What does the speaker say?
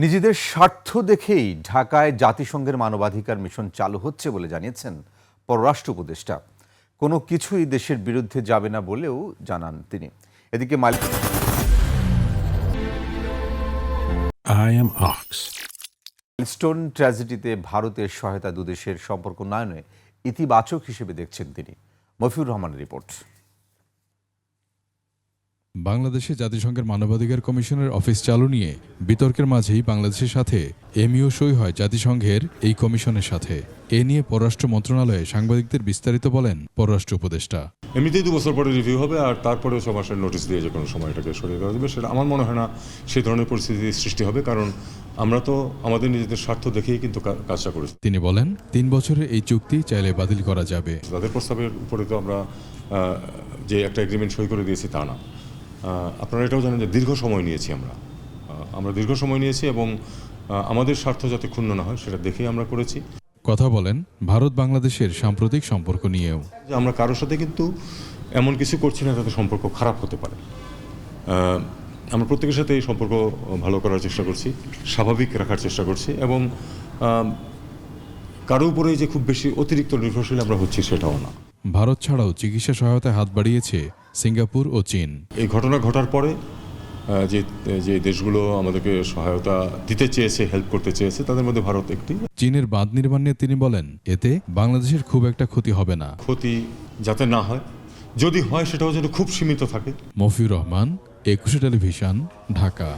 নিজেদের স্বার্থ দেখেই ঢাকায় জাতিসংঘের মানবাধিকার মিশন চালু হচ্ছে বলে জানিয়েছেন পররাষ্ট্র উপদেষ্টা। কোনো কিছুই দেশের বিরুদ্ধে যাবে না বলেও জানান তিনি। এদিকে মাইলস্টোন ট্র্যাজেডিতে ভারতের সহায়তা দুদেশের সম্পর্ক উন্নয়নে ইতিবাচক হিসেবে দেখছেন তিনি। মফিউর রহমানের রিপোর্ট। বাংলাদেশে জাতিসংঘের মানবাধিকার কমিশনের অফিস চালু নিয়ে বিতর্কের মাঝেই বাংলাদেশের সাথে এমইও সই হয় জাতিসংঘের এই কমিশনের সাথে। এ নিয়ে পররাষ্ট্র মন্ত্রণালয়ে সাংবাদিকদের বিস্তারিত বলেন পররাষ্ট্র উপদেষ্টা। এমনিতেই 2 বছর পরে রিভিউ হবে, আর তারপরে 6 মাসের নোটিশ দিয়ে যে কোনো সময় এটাকে সরিয়ে দেওয়া যাবে। সেটা আমার মনে হয় না সেই ধরনের পরিস্থিতি সৃষ্টি হবে, কারণ আমরা তো আমাদের নিজেদের স্বার্থ দেখেই কিন্তু কাজটা করেছি। তিনি বলেন 3 বছরের এই চুক্তি চাইলে বাতিল করা যাবে। তাদের প্রস্তাবের উপরে তো আমরা যে একটা এগ্রিমেন্ট সই করে দিয়েছি তা না। আপনারা এটাও জানেন যে দীর্ঘ সময় নিয়েছি আমরা দীর্ঘ সময় নিয়েছি এবং আমাদের স্বার্থ যাতে ক্ষুণ্ণ না হয় সেটা দেখেই আমরা করেছি। কথা বলেন ভারত বাংলাদেশের সাম্প্রতিক সম্পর্ক নিয়েও। যে আমরা কারোর সাথে কিন্তু এমন কিছু করছি না যাতে সম্পর্ক খারাপ হতে পারে। আমরা প্রত্যেকের সাথে এই সম্পর্ক ভালো করার চেষ্টা করছি, স্বাভাবিক রাখার চেষ্টা করছি, এবং কারো উপরে যে খুব বেশি অতিরিক্ত নির্ভরশীল আমরা হচ্ছি সেটাও না। ভারত ছাড়াও চিকিৎসা সহায়তায় হাত বাড়িয়েছে সিঙ্গাপুর ও চীন। এই ঘটনা ঘটার পরে যে দেশগুলো আমাদেরকে সহায়তা দিতে চেয়েছে, হেল্প করতে চেয়েছে, তাদের মধ্যে ভারত একটি। চীনের বাঁধ নির্মাণ নিয়ে তিনি বলেন এতে বাংলাদেশের খুব একটা ক্ষতি হবে না। ক্ষতি যাতে না হয়, যদি হয় সেটাও যেন খুব সীমিত থাকে। মফিউর রহমান, 21 টেলিভিশন, ঢাকা।